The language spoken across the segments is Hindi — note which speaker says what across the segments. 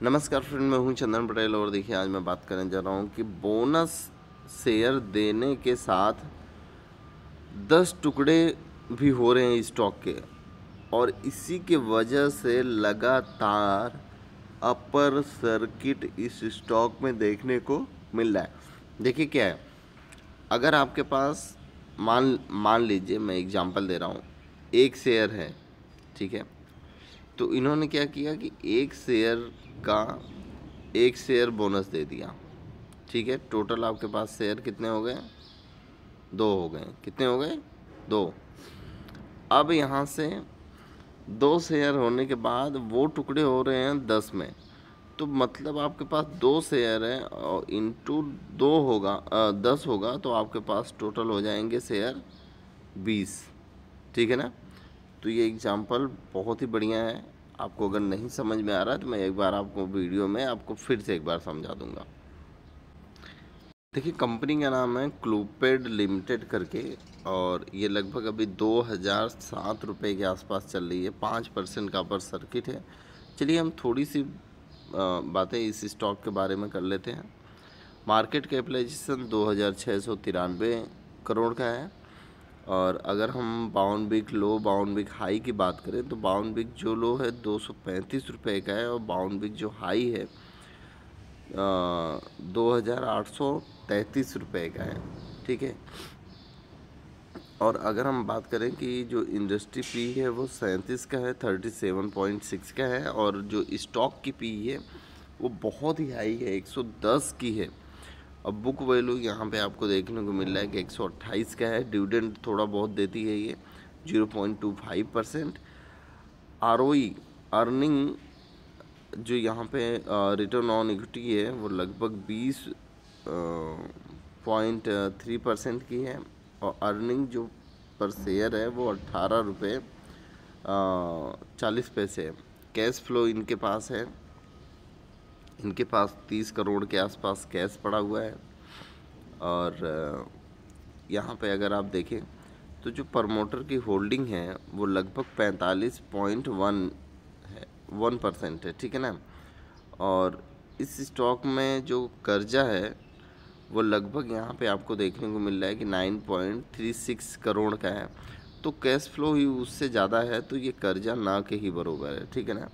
Speaker 1: नमस्कार फ्रेंड, मैं हूं चंदन पटेल और देखिए आज मैं बात करने जा रहा हूं कि बोनस शेयर देने के साथ 10 टुकड़े भी हो रहे हैं स्टॉक के और इसी के वजह से लगातार अपर सर्किट इस स्टॉक में देखने को मिल रहा है। देखिए क्या है, अगर आपके पास मान मान लीजिए, मैं एग्जांपल दे रहा हूँ, एक शेयर है, ठीक है। तो इन्होंने क्या किया कि एक शेयर बोनस दे दिया, ठीक है। टोटल आपके पास शेयर कितने हो गए? 2 हो गए। कितने हो गए? 2। अब यहाँ से 2 शेयर होने के बाद वो टुकड़े हो रहे हैं 10 में, तो मतलब आपके पास 2 शेयर है और इंटू 2 होगा 10 होगा, तो आपके पास टोटल हो जाएंगे शेयर 20, ठीक है ना। तो ये एग्जाम्पल बहुत ही बढ़िया है। आपको अगर नहीं समझ में आ रहा है तो मैं एक बार आपको वीडियो में आपको फिर से एक बार समझा दूंगा। देखिए, कंपनी का नाम है क्लूपेड लिमिटेड करके, और ये लगभग अभी 2007 रुपये के आसपास चल रही है। 5% का अपर सर्किट है। चलिए हम थोड़ी सी बातें इस स्टॉक के बारे में कर लेते हैं। मार्केट कैपिटलाइजेशन 2693 करोड़ का है। और अगर हम bound big low bound big high की बात करें तो बाउंड बिग जो लो है 235 रुपये का है और बाउंड बिग जो हाई है 2833 रुपये का है, ठीक है। और अगर हम बात करें कि जो इंडस्ट्री पी है वो 37 का है, 37.6 का है, और जो स्टॉक की पी है वो बहुत ही हाई है, 110 की है। अब बुक वैल्यू यहाँ पे आपको देखने को मिल रहा है कि 128 का है। डिविडेंड थोड़ा बहुत देती है ये, 0.25%। आरओई अर्निंग जो यहाँ पे रिटर्न ऑन इक्विटी है वो लगभग 20.3% की है, और अर्निंग जो पर शेयर है वो 18 रुपये 40 पैसे है। कैश फ्लो इनके पास है, इनके पास 30 करोड़ के आसपास कैश पड़ा हुआ है। और यहाँ पे अगर आप देखें तो जो प्रमोटर की होल्डिंग है वो लगभग 45.1% है, ठीक है ना। और इस स्टॉक में जो कर्जा है वो लगभग यहाँ पे आपको देखने को मिल रहा है कि 9.36 करोड़ का है। तो कैश फ्लो ही उससे ज़्यादा है, तो ये कर्जा ना के ही बराबर है, ठीक है ना।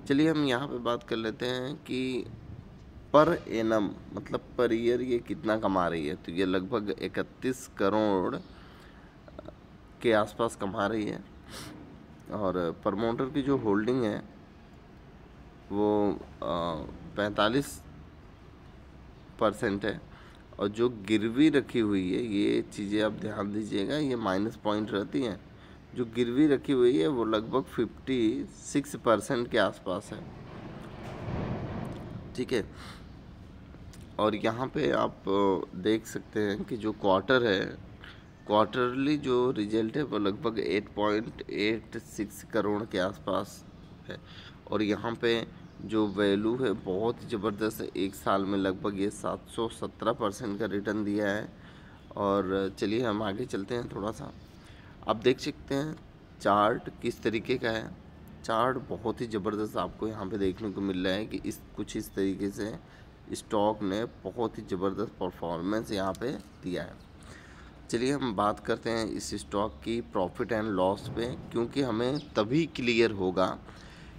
Speaker 1: चलिए हम यहाँ पे बात कर लेते हैं कि पर एनम मतलब पर ईयर ये कितना कमा रही है। तो ये लगभग 31 करोड़ के आसपास कमा रही है। और प्रमोटर की जो होल्डिंग है वो 45% है। और जो गिरवी रखी हुई है, ये चीज़ें आप ध्यान दीजिएगा, ये माइनस पॉइंट रहती हैं। जो गिरवी रखी हुई है वो लगभग 56% के आसपास है, ठीक है। और यहाँ पे आप देख सकते हैं कि जो क्वार्टरली जो रिजल्ट है वो लगभग 8.86 करोड़ के आसपास है। और यहाँ पे जो वैल्यू है बहुत ज़बरदस्त है, एक साल में लगभग ये 717% का रिटर्न दिया है। और चलिए हम आगे चलते हैं थोड़ा सा। आप देख सकते हैं चार्ट किस तरीके का है। चार्ट बहुत ही ज़बरदस्त आपको यहाँ पे देखने को मिल रहा है कि इस तरीके से स्टॉक ने बहुत ही ज़बरदस्त परफॉर्मेंस यहाँ पे दिया है। चलिए हम बात करते हैं इस स्टॉक की प्रॉफिट एंड लॉस पे, क्योंकि हमें तभी क्लियर होगा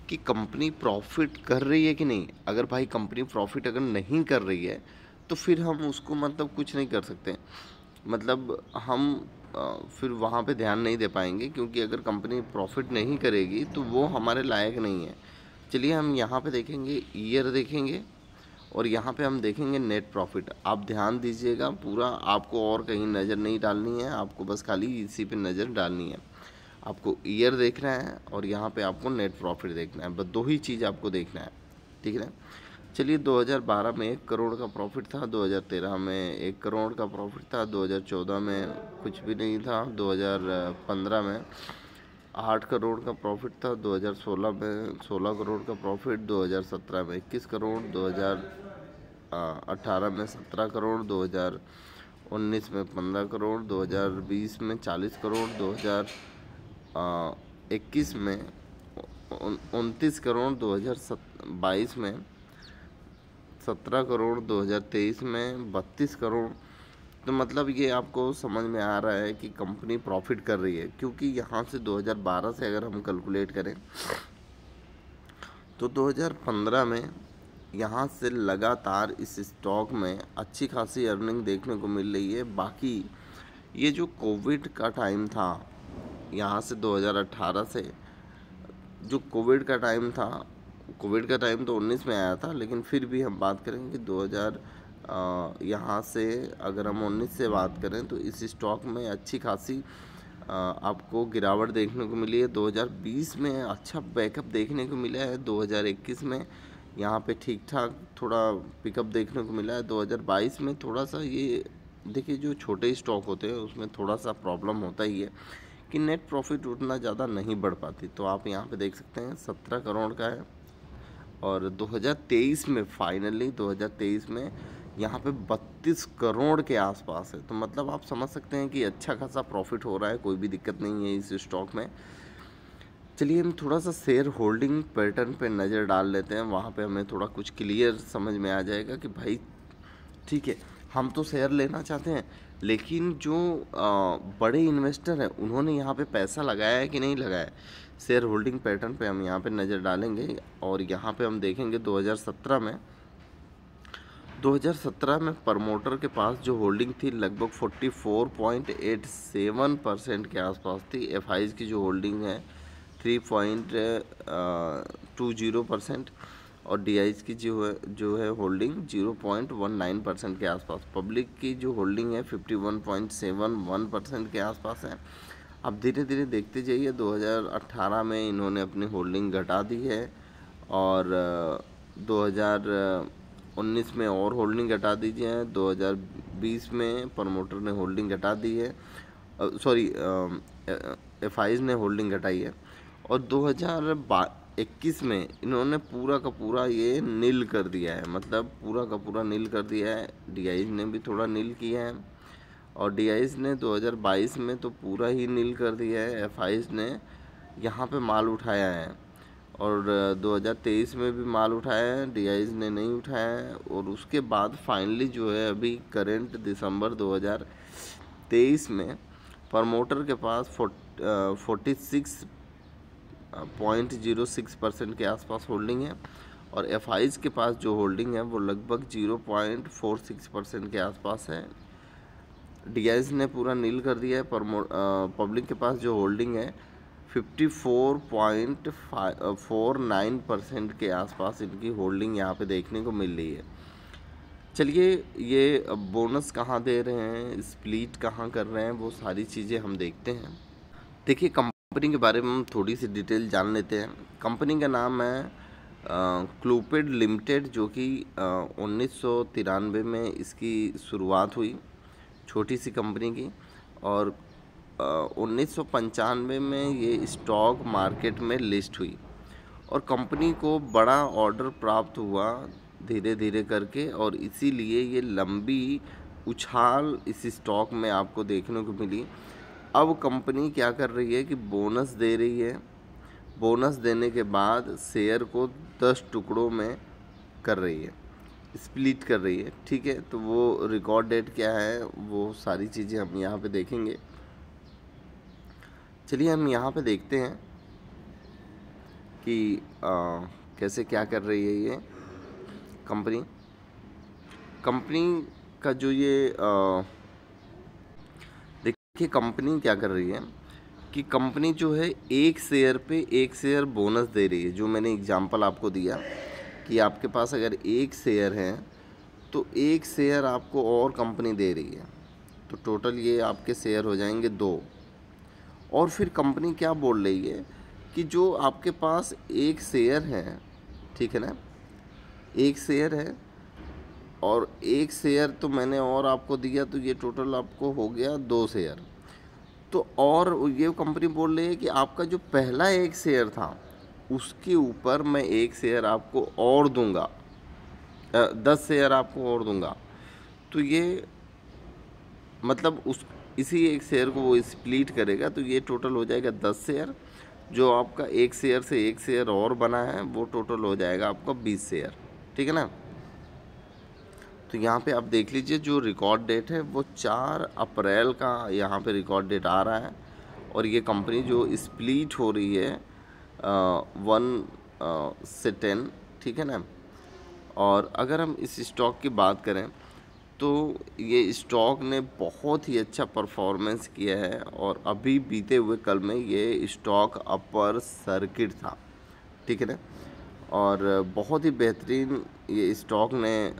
Speaker 1: कि कंपनी प्रॉफिट कर रही है कि नहीं। अगर भाई कंपनी प्रॉफिट अगर नहीं कर रही है तो फिर हम उसको मतलब कुछ नहीं कर सकते, मतलब हम फिर वहाँ पे ध्यान नहीं दे पाएंगे, क्योंकि अगर कंपनी प्रॉफिट नहीं करेगी तो वो हमारे लायक नहीं है। चलिए हम यहाँ पे देखेंगे, ईयर देखेंगे, और यहाँ पे हम देखेंगे नेट प्रॉफिट। आप ध्यान दीजिएगा पूरा, आपको और कहीं नज़र नहीं डालनी है, आपको बस खाली इसी पे नज़र डालनी है। आपको ईयर देखना है और यहाँ पे आपको नेट प्रॉफिट देखना है, बस 2 ही चीज़ आपको देखना है, ठीक है ना। चलिए 2012 में 1 करोड़ का प्रॉफिट था, 2013 में 1 करोड़ का प्रॉफिट था, 2014 में कुछ भी नहीं था, 2015 में 8 करोड़ का प्रॉफिट था, 2016 में 16 करोड़ का प्रॉफिट, 2017 में 21 करोड़, 2018 में 17 करोड़, 2019 में 15 करोड़, 2020 में 40 करोड़, 2021 में 29 करोड़ 2022 में, 17 करोड़ 2023 में, 32 करोड़। तो मतलब ये आपको समझ में आ रहा है कि कंपनी प्रॉफिट कर रही है, क्योंकि यहाँ से 2012 से अगर हम कैलकुलेट करें तो 2015 में यहाँ से लगातार इस स्टॉक में अच्छी खासी अर्निंग देखने को मिल रही है। बाकी ये जो कोविड का टाइम था, यहाँ से 2018 से जो कोविड का टाइम था, कोविड का टाइम तो 19 में आया था, लेकिन फिर भी हम बात करेंगे 2000 यहाँ से अगर हम 19 से बात करें तो इस स्टॉक में अच्छी खासी आपको गिरावट देखने को मिली है। 2020 में अच्छा बैकअप देखने को मिला है, 2021 में यहाँ पे ठीक ठाक थोड़ा पिकअप देखने को मिला है, 2022 में थोड़ा सा ये देखिए जो छोटे स्टॉक होते हैं उसमें थोड़ा सा प्रॉब्लम होता ही है कि नेट प्रॉफिट उतना ज़्यादा नहीं बढ़ पाती। तो आप यहाँ पे देख सकते हैं 17 करोड़ का है, और 2023 में फाइनली 2023 में यहाँ पे 32 करोड़ के आसपास है। तो मतलब आप समझ सकते हैं कि अच्छा खासा प्रॉफिट हो रहा है, कोई भी दिक्कत नहीं है इस स्टॉक में। चलिए हम थोड़ा सा शेयर होल्डिंग पैटर्न पे नज़र डाल लेते हैं, वहाँ पे हमें थोड़ा कुछ क्लियर समझ में आ जाएगा कि भाई ठीक है, हम तो शेयर लेना चाहते हैं, लेकिन जो बड़े इन्वेस्टर हैं उन्होंने यहाँ पे पैसा लगाया है कि नहीं लगाया है। शेयर होल्डिंग पैटर्न पे हम यहाँ पे नज़र डालेंगे, और यहाँ पे हम देखेंगे 2017 में प्रमोटर के पास जो होल्डिंग थी लगभग 44.87% के आसपास थी। एफआईज की जो होल्डिंग है 3.20%, और डीआईज की जो है होल्डिंग 0.19% के आसपास। पब्लिक की जो होल्डिंग है 51.71% के आसपास है। अब धीरे धीरे देखते जाइए, 2018 में इन्होंने अपनी होल्डिंग घटा दी है, और 2019 में और होल्डिंग घटा दीजिए, 2020 में प्रमोटर ने होल्डिंग घटा दी है, सॉरी एफआईज ने होल्डिंग घटाई है, और 2021 में इन्होंने पूरा का पूरा ये नील कर दिया है, मतलब पूरा का पूरा नील कर दिया है। डीआईज ने भी थोड़ा नील किया है, और डीआईज ने 2022 में तो पूरा ही नील कर दिया है। एफआईज ने यहाँ पे माल उठाया है, और 2023 में भी माल उठाया है, डीआईज ने नहीं उठाया है। और उसके बाद फाइनली जो है अभी करेंट दिसंबर 2023 में प्रमोटर के पास 46.06% के आसपास होल्डिंग है, और एफआईज के पास जो होल्डिंग है वो लगभग 0.46% के आसपास है। डीआईज ने पूरा नील कर दिया है। पब्लिक के पास जो होल्डिंग है 54.49% के आसपास इनकी होल्डिंग यहाँ पे देखने को मिल रही है। चलिए ये बोनस कहाँ दे रहे हैं, स्प्लिट कहाँ कर रहे हैं, वो सारी चीज़ें हम देखते हैं। देखिए कंपनी के बारे में हम थोड़ी सी डिटेल जान लेते हैं। कंपनी का नाम है क्लूपिड लिमिटेड, जो कि 1993 में इसकी शुरुआत हुई, छोटी सी कंपनी की, और 1995 में ये स्टॉक मार्केट में लिस्ट हुई, और कंपनी को बड़ा ऑर्डर प्राप्त हुआ धीरे धीरे करके, और इसीलिए ये लंबी उछाल इस स्टॉक में आपको देखने को मिली। अब कंपनी क्या कर रही है कि बोनस दे रही है, बोनस देने के बाद शेयर को 10 टुकड़ों में कर रही है, स्प्लिट कर रही है। ठीक है, तो वो रिकॉर्ड डेट क्या है, वो सारी चीज़ें हम यहाँ पे देखेंगे। चलिए हम यहाँ पे देखते हैं कि कैसे क्या कर रही है ये कंपनी का जो ये देखिए कंपनी क्या कर रही है कि कंपनी जो है एक शेयर पे एक शेयर बोनस दे रही है। जो मैंने एग्जांपल आपको दिया कि आपके पास अगर एक शेयर है तो एक शेयर आपको और कंपनी दे रही है, तो टोटल ये आपके शेयर हो जाएंगे 2। और फिर कंपनी क्या बोल रही है कि जो आपके पास एक शेयर है, ठीक है ना, एक शेयर है और एक शेयर तो मैंने और आपको दिया, तो ये टोटल आपको हो गया 2 शेयर। तो और ये कंपनी बोल रही है कि आपका जो पहला एक शेयर था उसके ऊपर मैं एक शेयर आपको और दूंगा, 10 शेयर आपको और दूंगा। तो ये मतलब इसी एक शेयर को वो स्प्लिट करेगा, तो ये टोटल हो जाएगा 10 शेयर। जो आपका एक शेयर से एक शेयर और बना है वो टोटल हो जाएगा आपका 20 शेयर, ठीक है ना। तो यहाँ पे आप देख लीजिए जो रिकॉर्ड डेट है वो 4 अप्रैल का यहाँ पे रिकॉर्ड डेट आ रहा है। और ये कंपनी जो स्प्लिट हो रही है 1 से 10, ठीक है ना। और अगर हम इस स्टॉक की बात करें तो ये स्टॉक ने बहुत ही अच्छा परफॉर्मेंस किया है और अभी बीते हुए कल में ये स्टॉक अपर सर्किट था, ठीक है ना। और बहुत ही बेहतरीन ये स्टॉक ने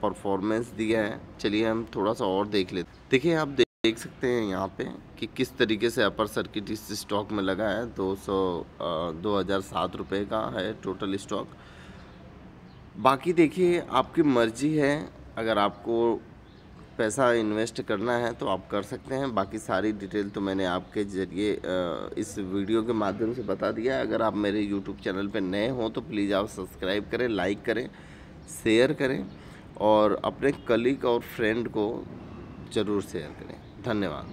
Speaker 1: परफॉर्मेंस दिया है। चलिए हम थोड़ा सा और देख लेते। देखिए आप देख सकते हैं यहाँ पे कि किस तरीके से अपर सर्किट इस स्टॉक में लगा है। 2007 रुपये का है टोटल स्टॉक। बाकी देखिए आपकी मर्जी है, अगर आपको पैसा इन्वेस्ट करना है तो आप कर सकते हैं। बाकी सारी डिटेल तो मैंने आपके ज़रिए इस वीडियो के माध्यम से बता दिया है। अगर आप मेरे यूट्यूब चैनल पर नए हों तो प्लीज़ आप सब्सक्राइब करें, लाइक करें, शेयर करें और अपने कलीग और फ्रेंड को ज़रूर शेयर करें। धन्यवाद।